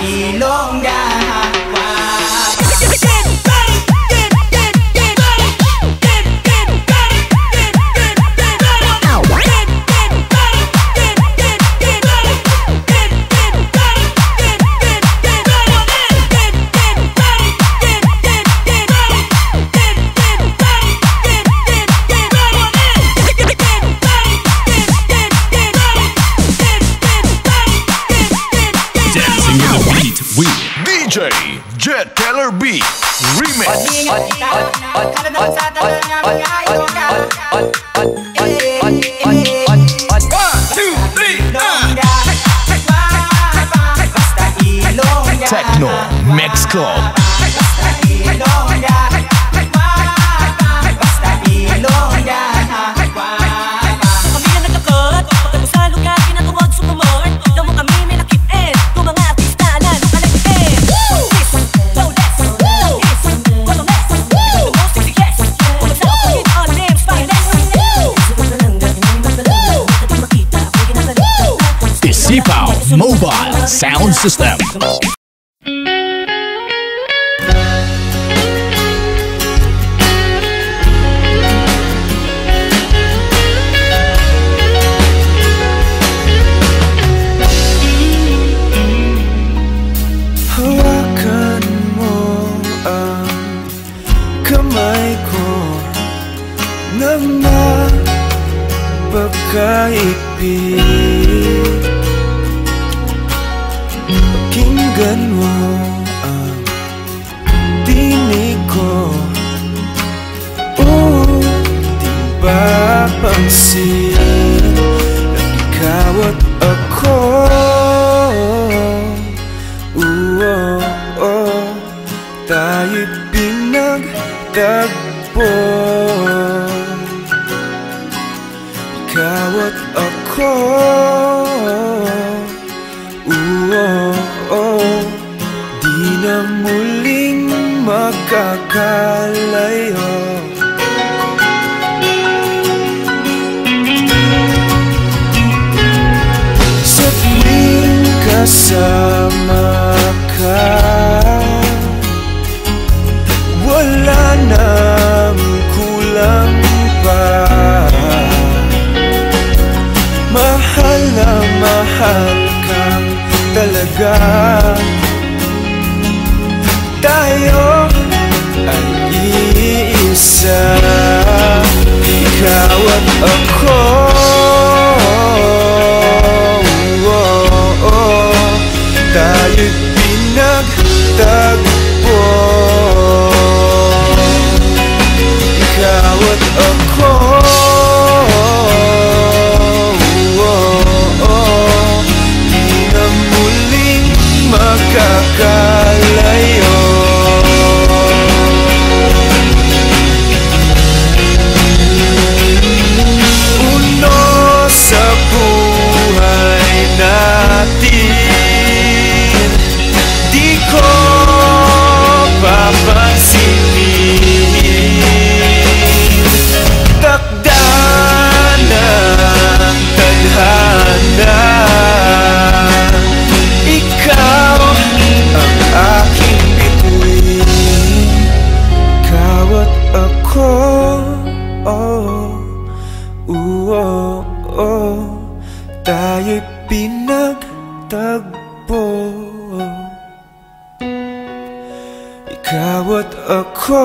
ilongga. DJ Jet Taylor Beat Remix. 1, 2, 3 Techno Mix Club. Isipaw Mobile Sound System. Hawakan mo ang kamay ko na mapagkaipit. Pakinggan mo ang tinig ko, di ba pansin na ikaw at ako, tayo'y pinagtagpo. Ikaw at ako, di na muling magkakalayo. Sa tuwing kasama ka, wala nang kulang pa. Mahal na mahal kang talaga. Tayo ay iisa, ikaw at ako. Tayo'y pinagtagpo. Ikaw at ako, di na muling magkakalayo. Uno sa buhay natin, di ko papansinin. Takda ng tadhana, ikaw ang aking bituin. Ikaw at ako, tayo'y pinagtagpo. Ikaw at ako,